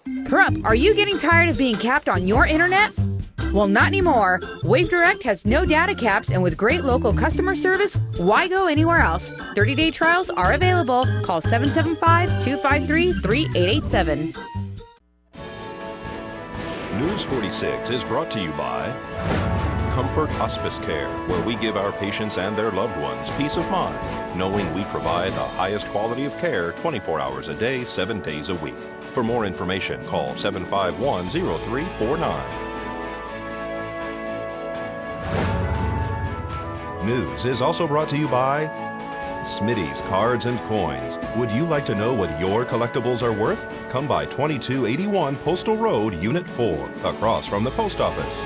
Perup, are you getting tired of being capped on your internet? Well, not anymore. Wave Direct has no data caps, and with great local customer service, why go anywhere else? 30-day trials are available. Call 775-253-3887. News 46 is brought to you by Comfort Hospice Care, where we give our patients and their loved ones peace of mind, knowing we provide the highest quality of care 24 hours a day, 7 days a week. For more information, call 751-0349. News is also brought to you by Smitty's Cards and Coins. Would you like to know what your collectibles are worth? Come by 2281 Postal Road, Unit 4, across from the post office.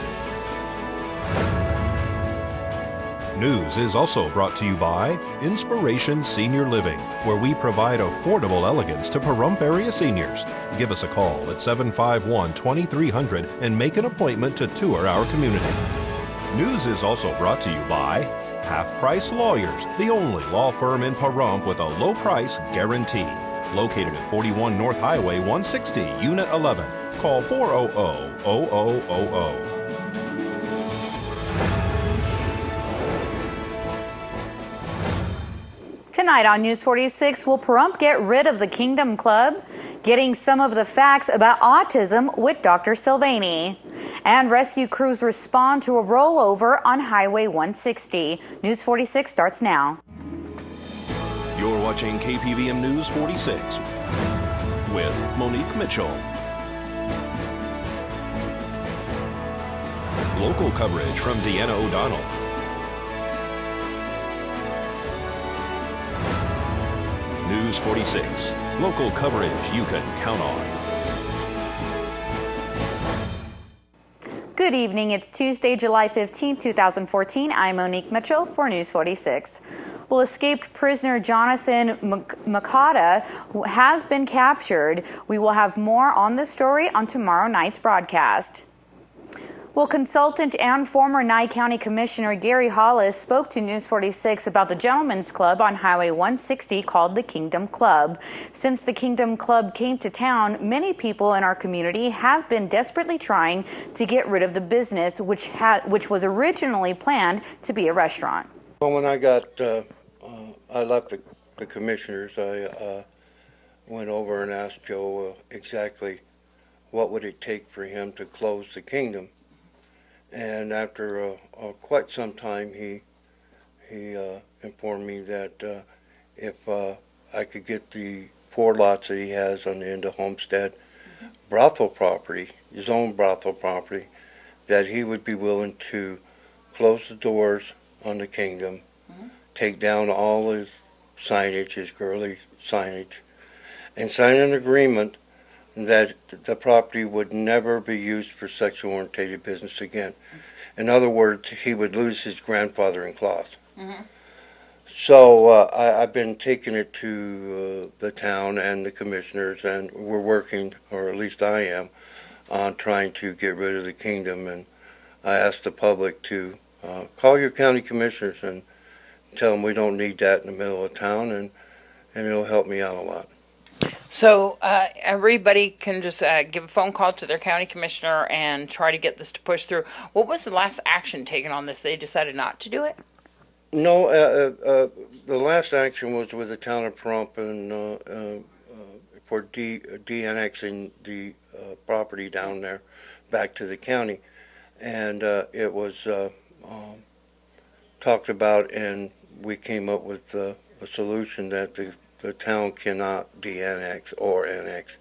News is also brought to you by Inspiration Senior Living, where we provide affordable elegance to Pahrump area seniors. Give us a call at 751-2300 and make an appointment to tour our community. News is also brought to you by Half Price Lawyers, the only law firm in Pahrump with a low price guarantee. Located at 41 North Highway 160, Unit 11. Call 400-0000. Tonight on News 46, will Pahrump get rid of the Kingdom Club? Getting some of the facts about autism with Dr. Silvani. And rescue crews respond to a rollover on Highway 160. News 46 starts now. You're watching KPVM News 46 with Monique Mitchell. Local coverage from Deanna O'Donnell. News 46, local coverage you can count on. Good evening. It's Tuesday, July 15, 2014. I'm Monique Mitchell for News 46. Well, escaped prisoner Jonathan Makata has been captured. We will have more on this story on tomorrow night's broadcast. Well, consultant and former Nye County Commissioner Gary Hollis spoke to News 46 about the Gentlemen's Club on Highway 160 called the Kingdom Club. Since the Kingdom Club came to town, many people in our community have been desperately trying to get rid of the business, which was originally planned to be a restaurant. Well, when I left the commissioners, I went over and asked Joe exactly what would it take for him to close the Kingdom. And after quite some time, he informed me that if I could get the 4 lots that he has on the end of Homestead brothel property, his own brothel property, that he would be willing to close the doors on the Kingdom, take down all his signage, his girly signage, and sign an agreement that the property would never be used for sexual orientated business again. In other words, he would lose his grandfathering clause. So I've been taking it to the town and the commissioners, and we're working, or at least I am, on trying to get rid of the Kingdom. And I asked the public to call your county commissioners and tell them we don't need that in the middle of town, and it'll help me out a lot. So everybody can just give a phone call to their county commissioner and try to get this to push through. What was the last action taken on this? They decided not to do it? No, the last action was with the town of Pahrump and for de-annexing the property down there back to the county. And it was talked about, and we came up with a solution that the town cannot de-annex or annex.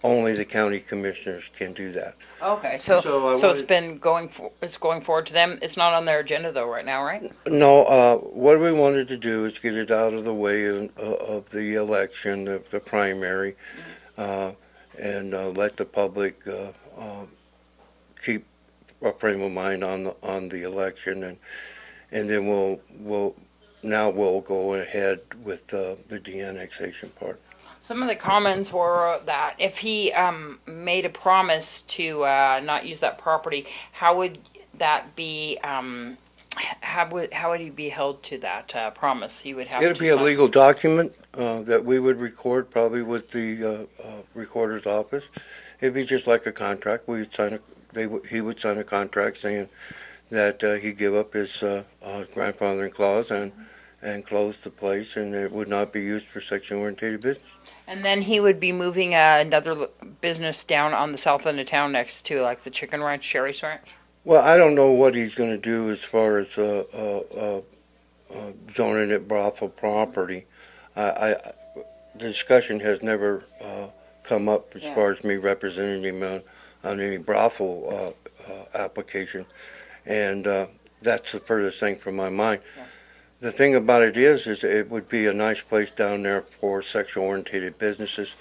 Only the county commissioners can do that. Okay, so it's been going forward to them. It's not on their agenda though right now, right? No. What we wanted to do is get it out of the way of the election, the primary, and let the public keep a frame of mind on the election, and then we'll go ahead with the de-annexation part. Some of the comments were that if he made a promise to not use that property, how would that be? How would he be held to that promise? He would have. It'd be a legal document that we would record, probably with the recorder's office, it'd be just like a contract. He would sign a contract saying that he'd give up his grandfathering clause and close the place, and it would not be used for sexually oriented business. And then he would be moving another business down on the south end of town next to like the Chicken Ranch, Sherry's Ranch. Well, I don't know what he's going to do as far as zoning it brothel property. The discussion has never come up as far as me representing him on any brothel application, and that's the furthest thing from my mind. Yeah. The thing about it is it would be a nice place down there for sexual oriented businesses,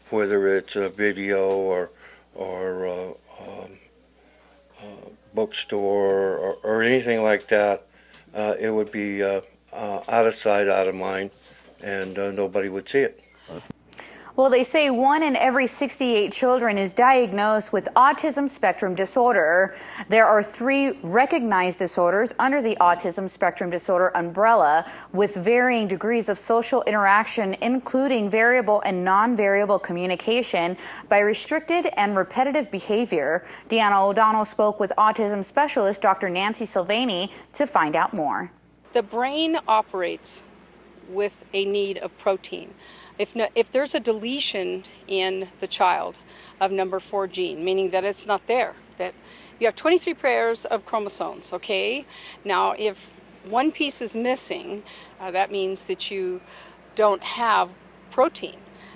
whether it's a video or bookstore or anything like that. It would be out of sight, out of mind, and nobody would see it. Well, they say 1 in every 68 children is diagnosed with autism spectrum disorder. There are 3 recognized disorders under the autism spectrum disorder umbrella with varying degrees of social interaction, including variable and non-variable communication by restricted and repetitive behavior. Deanna O'Donnell spoke with autism specialist Dr. Nancy Silvani to find out more. The brain operates with a need of protein. If there's a deletion in the child of number 4 gene, meaning that it's not there, that you have 23 pairs of chromosomes, okay? Now, if one piece is missing, that means that you don't have protein.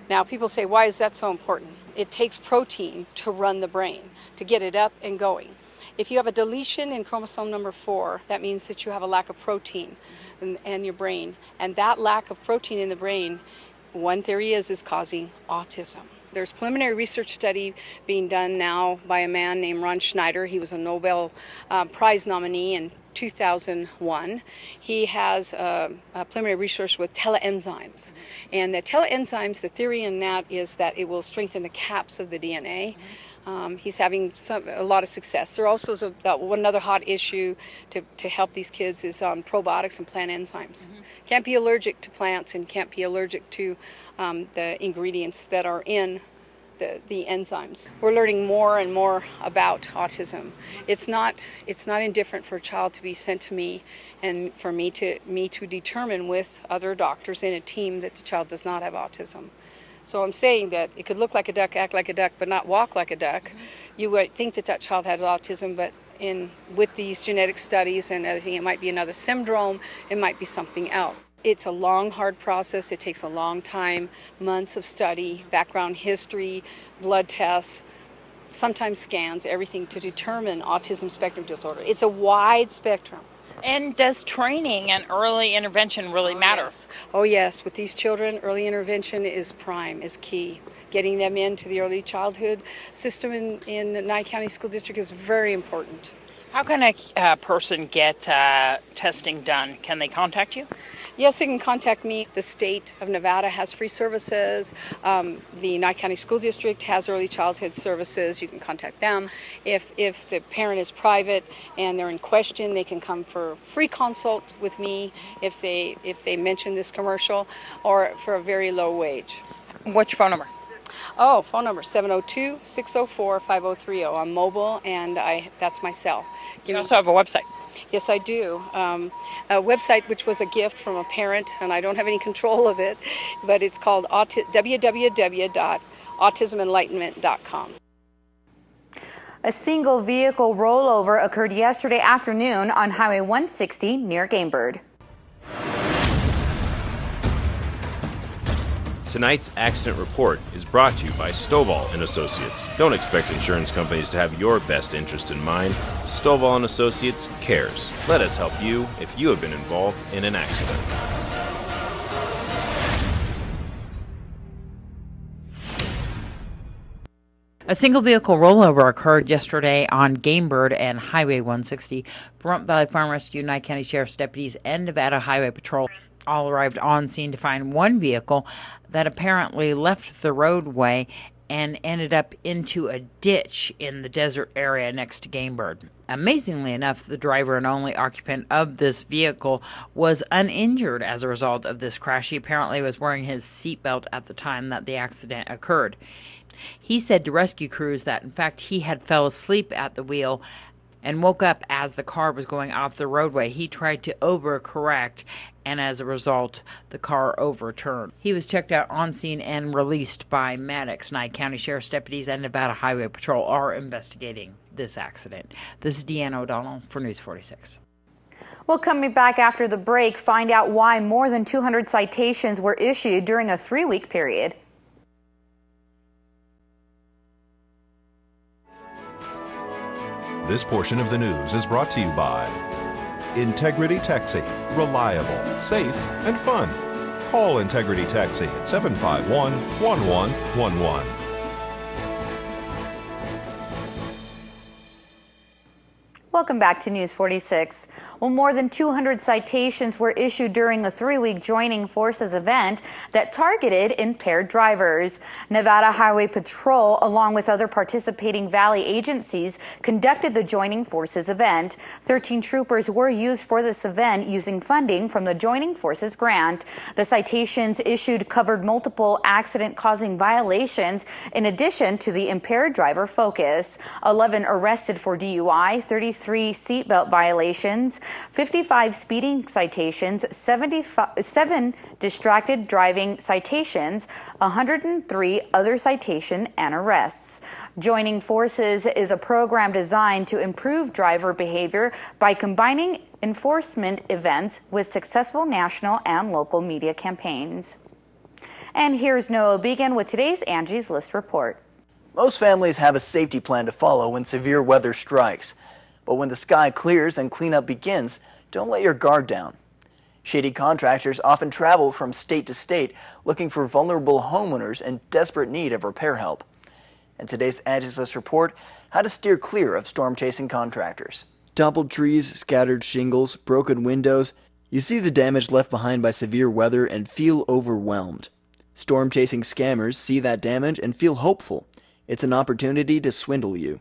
Now, people say, why is that so important? It takes protein to run the brain, to get it up and going. If you have a deletion in chromosome number 4, that means that you have a lack of protein in your brain. And that lack of protein in the brain, one theory is causing autism. There's preliminary research study being done now by a man named Ron Schneider. He was a Nobel Prize nominee in 2001. He has a preliminary research with teleenzymes. And the teleenzymes, the theory in that is that it will strengthen the caps of the DNA. He's having a lot of success. There also is one other hot issue to help these kids is probiotics and plant enzymes. Can't be allergic to plants and can't be allergic to the ingredients that are in the enzymes. We're learning more and more about autism. It's not indifferent for a child to be sent to me and for me to determine with other doctors in a team that the child does not have autism. So I'm saying that it could look like a duck, act like a duck, but not walk like a duck. You would think that child had autism, but with these genetic studies and everything, it might be another syndrome, it might be something else. It's a long, hard process. It takes a long time, months of study, background history, blood tests, sometimes scans, everything to determine autism spectrum disorder. It's a wide spectrum. And does training and early intervention really matter? Yes. Oh yes, with these children, early intervention is key. Getting them into the early childhood system in the Nye County School District is very important. How can a person get testing done? Can they contact you? Yes, they can contact me. The state of Nevada has free services. The Nye County School District has early childhood services. You can contact them. If the parent is private and they're in question, they can come for free consult with me if they mention this commercial or for a very low wage. What's your phone number? Oh, phone number 702-604-5030. I'm mobile and that's my cell. You also have a website. Yes, I do. A website which was a gift from a parent, and I don't have any control of it, but it's called www.autismenlightenment.com. A single vehicle rollover occurred yesterday afternoon on Highway 160 near Gamebird. Tonight's accident report is brought to you by Stovall & Associates. Don't expect insurance companies to have your best interest in mind. Stovall & Associates cares. Let us help you if you have been involved in an accident. A single vehicle rollover occurred yesterday on Gamebird and Highway 160. Pahrump Valley Farm Rescue, Nye County Sheriff's deputies, and Nevada Highway Patrol all arrived on scene to find one vehicle that apparently left the roadway and ended up into a ditch in the desert area next to Gamebird. Amazingly enough, the driver and only occupant of this vehicle was uninjured as a result of this crash. He apparently was wearing his seatbelt at the time that the accident occurred. He said to rescue crews that, in fact, he had fell asleep at the wheel and woke up as the car was going off the roadway. He tried to overcorrect, and as a result, the car overturned. He was checked out on scene and released by medics. Nye County Sheriff's deputies and Nevada Highway Patrol are investigating this accident. This is Deanna O'Donnell for News 46. Well, coming back after the break, find out why more than 200 citations were issued during a 3-week period. This portion of the news is brought to you by Integrity Taxi. Reliable, safe, and fun. Call Integrity Taxi at 751-1111. Welcome back to News 46. Well, more than 200 citations were issued during a 3-week Joining Forces event that targeted impaired drivers. Nevada Highway Patrol, along with other participating Valley agencies, conducted the Joining Forces event. 13 troopers were used for this event using funding from the Joining Forces grant. The citations issued covered multiple accident-causing violations in addition to the impaired driver focus. 11 arrested for DUI, 33 seatbelt violations, 55 speeding citations, 7 distracted driving citations, 103 other citation and arrests. Joining Forces is a program designed to improve driver behavior by combining enforcement events with successful national and local media campaigns. And here's Noah Began with today's Angie's List report. Most families have a safety plan to follow when severe weather strikes. But when the sky clears and cleanup begins, don't let your guard down. Shady contractors often travel from state to state looking for vulnerable homeowners in desperate need of repair help. In today's Angie's List report, how to steer clear of storm-chasing contractors. Toppled trees, scattered shingles, broken windows. You see the damage left behind by severe weather and feel overwhelmed. Storm-chasing scammers see that damage and feel hopeful. It's an opportunity to swindle you.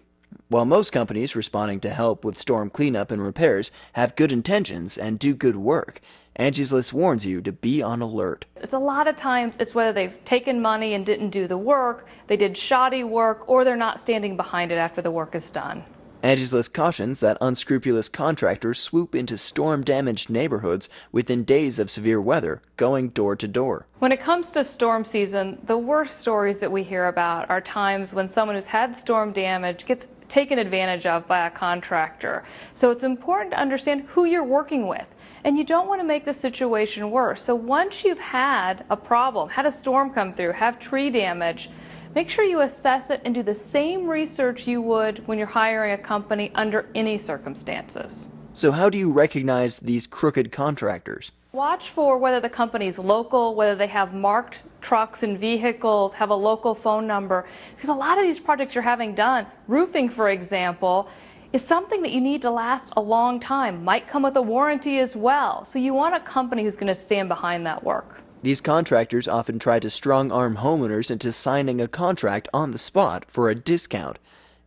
While most companies responding to help with storm cleanup and repairs have good intentions and do good work, Angie's List warns you to be on alert. It's a lot of times it's whether they've taken money and didn't do the work, they did shoddy work, or they're not standing behind it after the work is done. Angie's List cautions that unscrupulous contractors swoop into storm-damaged neighborhoods within days of severe weather, going door to door. When it comes to storm season, the worst stories that we hear about are times when someone who's had storm damage gets taken advantage of by a contractor. So it's important to understand who you're working with. And you don't want to make the situation worse. So once you've had a problem, had a storm come through, have tree damage, make sure you assess it and do the same research you would when you're hiring a company under any circumstances. So how do you recognize these crooked contractors? Watch for whether the company's local, whether they have marked trucks and vehicles, have a local phone number. Because a lot of these projects you're having done, roofing for example, is something that you need to last a long time. Might come with a warranty as well. So you want a company who's going to stand behind that work. These contractors often try to strong-arm homeowners into signing a contract on the spot for a discount.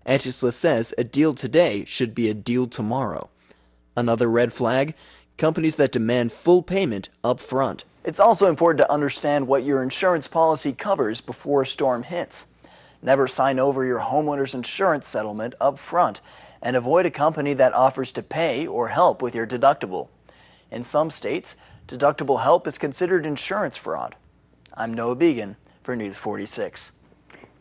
Angie's List says a deal today should be a deal tomorrow. Another red flag? Companies that demand full payment up front. It's also important to understand what your insurance policy covers before a storm hits. Never sign over your homeowner's insurance settlement up front, and avoid a company that offers to pay or help with your deductible. In some states, deductible help is considered insurance fraud. I'm Noah Began for News 46.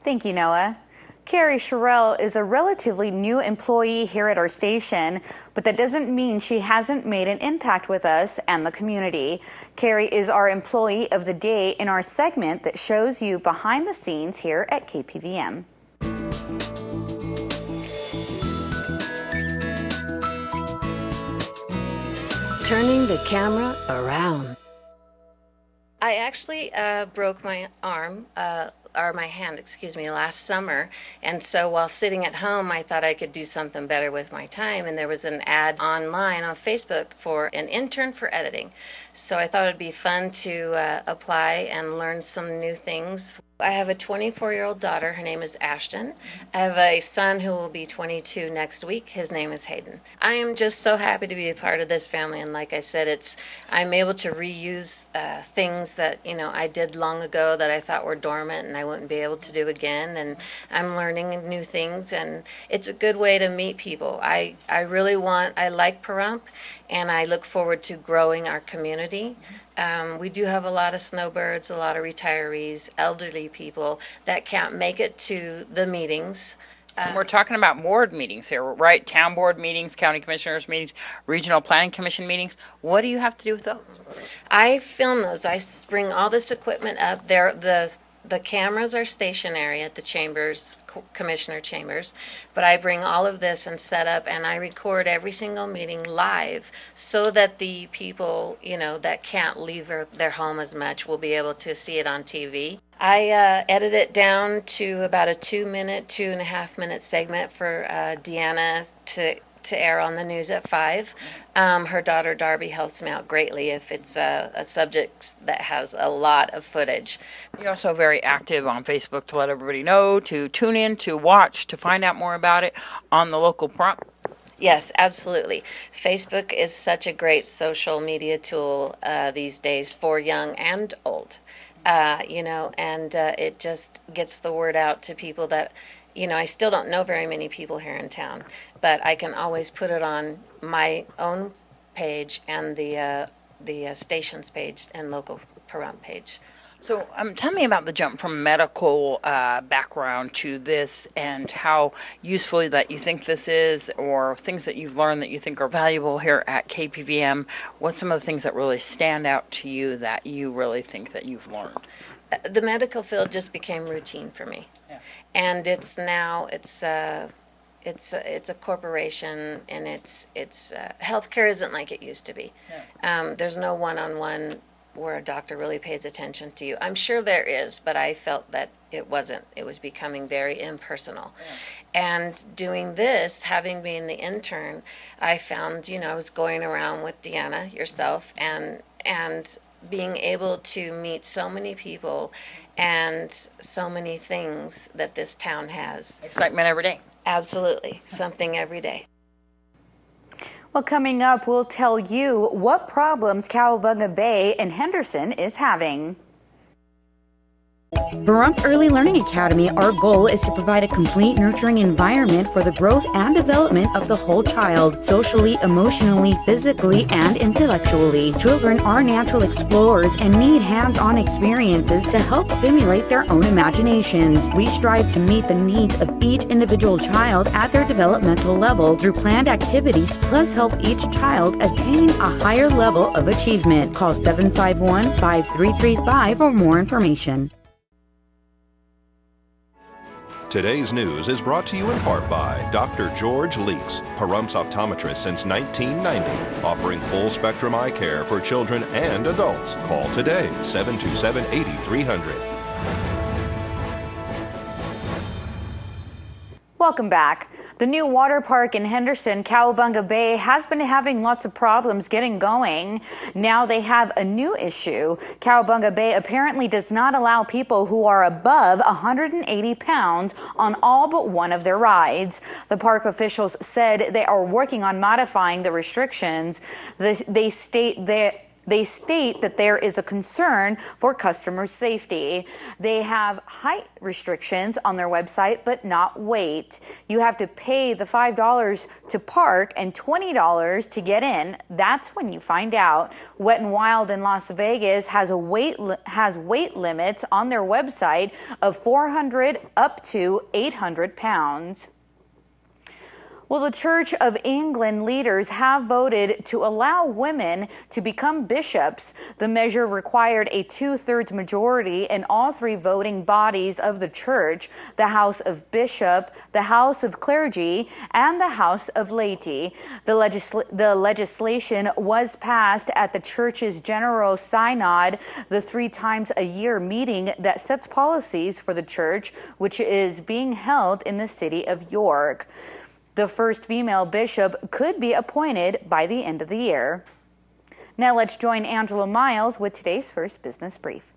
Thank you, Noah. Carrie Sherrill is a relatively new employee here at our station, but that doesn't mean she hasn't made an impact with us and the community. Carrie is our Employee of the Day in our segment that shows you behind the scenes here at KPVM. Turning the camera around. I actually broke my arm, or my hand, last summer. And so while sitting at home, I thought I could do something better with my time. And there was an ad online on Facebook for an intern for editing. So I thought it'd be fun to apply and learn some new things. I have a 24-year-old daughter. Her name is Ashton. I have a son who will be 22 next week. His name is Hayden. I am just so happy to be a part of this family. And like I said, I'm able to reuse things that, I did long ago that I thought were dormant and I wouldn't be able to do again. And I'm learning new things, and it's a good way to meet people. I like Pahrump, and I look forward to growing our community. We do have a lot of snowbirds, a lot of retirees, elderly people that can't make it to the meetings. We're talking about board meetings here, right? Town board meetings, county commissioners meetings, regional planning commission meetings. What do you have to do with those? I film those. I bring all this equipment up there. The cameras are stationary at the chambers, commissioner chambers, but I bring all of this and set up, and I record every single meeting live so that the people, that can't leave their home as much will be able to see it on TV. I edit it down to about a 2.5 minute segment for Deanna to air on the news at 5. Her daughter Darby helps me out greatly if it's a subject that has a lot of footage. You're also very active on Facebook to let everybody know, to tune in, to watch, to find out more about it on the local Pahrump. Yes, absolutely. Facebook is such a great social media tool these days for young and old, and it just gets the word out to people that, I still don't know very many people here in town, but I can always put it on my own page and the station's page and local Pahrump page. So tell me about the jump from medical background to this, and how useful that you think this is, or things that you've learned that you think are valuable here at KPVM. What's some of the things that really stand out to you that you really think that you've learned? The medical field just became routine for me. Yeah. And it's a corporation, and it's healthcare isn't like it used to be. Yeah. There's no one-on-one where a doctor really pays attention to you. I'm sure there is, but I felt that it wasn't. It was becoming very impersonal. Yeah. And doing this, having been the intern, I found, I was going around with Deanna, yourself, and being able to meet so many people and so many things that this town has. Excitement every day. Absolutely. Something every day. Well, coming up, we'll tell you what problems Cowabunga Bay and Henderson is having. Pahrump Early Learning Academy, our goal is to provide a complete nurturing environment for the growth and development of the whole child, socially, emotionally, physically, and intellectually. Children are natural explorers and need hands-on experiences to help stimulate their own imaginations. We strive to meet the needs of each individual child at their developmental level through planned activities, plus help each child attain a higher level of achievement. Call 751-5335 for more information. Today's news is brought to you in part by Dr. George Leeks, Pahrump's optometrist since 1990, offering full-spectrum eye care for children and adults. Call today, 727-8300. Welcome back. The new water park in Henderson, Cowabunga Bay, has been having lots of problems getting going. Now they have a new issue. Cowabunga Bay apparently does not allow people who are above 180 pounds on all but one of their rides. The park officials said they are working on modifying the restrictions. They state that there is a concern for customer safety. They have height restrictions on their website, but not weight. You have to pay the $5 to park and $20 to get in. That's when you find out. Wet n Wild in Las Vegas has weight limits on their website of 400 up to 800 pounds. Well, the Church of England leaders have voted to allow women to become bishops. The measure required a 2/3 majority in all three voting bodies of the church: the House of Bishop, the House of Clergy, and the House of Laity. The legislation was passed at the church's General Synod, the 3 times a year meeting that sets policies for the church, which is being held in the city of York. The first female bishop could be appointed by the end of the year. Now let's join Angela Miles with today's first business brief.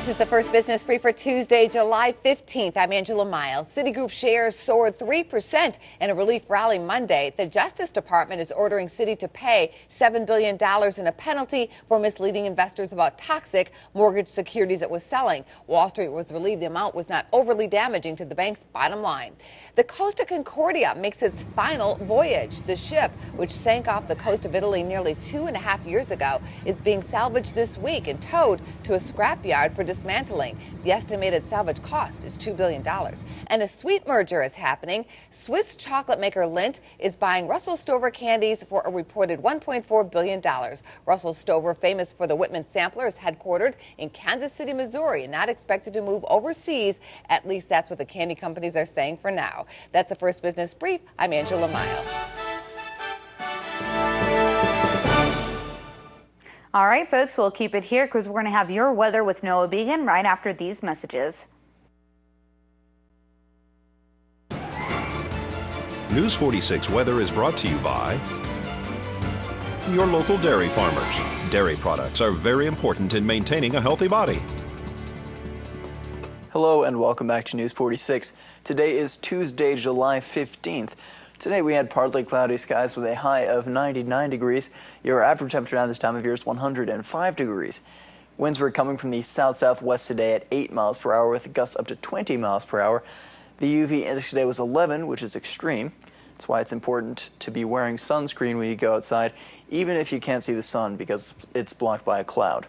This is the first business brief for Tuesday, July 15th. I'm Angela Miles. Citigroup shares soared 3% in a relief rally Monday. The Justice Department is ordering Citi to pay $7 billion in a penalty for misleading investors about toxic mortgage securities it was selling. Wall Street was relieved the amount was not overly damaging to the bank's bottom line. The Costa Concordia makes its final voyage. The ship, which sank off the coast of Italy nearly 2.5 years ago, is being salvaged this week and towed to a scrapyard for dismantling. The estimated salvage cost is $2 billion. And a sweet merger is happening. Swiss chocolate maker Lindt is buying Russell Stover candies for a reported $1.4 billion. Russell Stover, famous for the Whitman sampler, is headquartered in Kansas City, Missouri, and not expected to move overseas. At least that's what the candy companies are saying for now. That's the first business brief. I'm Angela Miles. All right, folks, we'll keep it here because we're going to have your weather with Noah Began right after these messages. News 46 weather is brought to you by your local dairy farmers. Dairy products are very important in maintaining a healthy body. Hello and welcome back to News 46. Today is Tuesday, July 15th. Today we had partly cloudy skies with a high of 99 degrees. Your average temperature at this time of year is 105 degrees. Winds were coming from the south-southwest today at 8 miles per hour with gusts up to 20 miles per hour. The UV index today was 11, which is extreme. That's why it's important to be wearing sunscreen when you go outside, even if you can't see the sun because it's blocked by a cloud.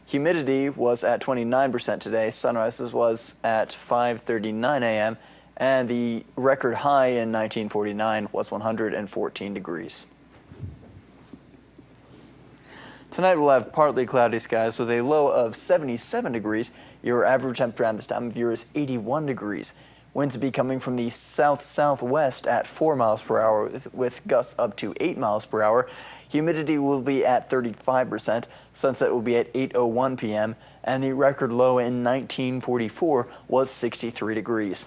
Humidity was at 29% today. Sunrise was at 5:39 a.m. and the record high in 1949 was 114 degrees. Tonight we'll have partly cloudy skies with a low of 77 degrees. Your average temperature at this time of year is 81 degrees. Winds will be coming from the south-southwest at 4 miles per hour with gusts up to 8 miles per hour. Humidity will be at 35%. Sunset will be at 8:01 p.m. and the record low in 1944 was 63 degrees.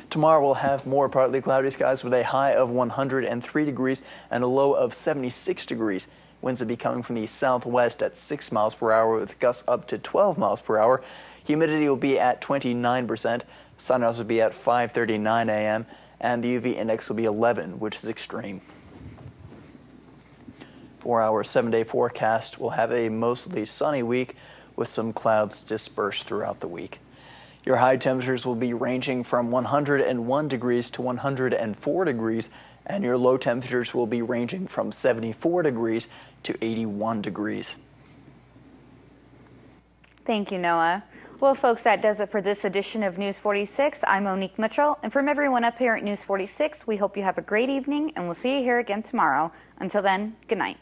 Tomorrow we'll have more partly cloudy skies with a high of 103 degrees and a low of 76 degrees. Winds will be coming from the southwest at 6 miles per hour with gusts up to 12 miles per hour. Humidity will be at 29%. Sunrise will be at 5:39 a.m. and the UV index will be 11, which is extreme. For our 7-day forecast, we'll have a mostly sunny week with some clouds dispersed throughout the week. Your high temperatures will be ranging from 101 degrees to 104 degrees, and your low temperatures will be ranging from 74 degrees to 81 degrees. Thank you, Noah. Well, folks, that does it for this edition of News 46. I'm Monique Mitchell, and from everyone up here at News 46, we hope you have a great evening, and we'll see you here again tomorrow. Until then, good night.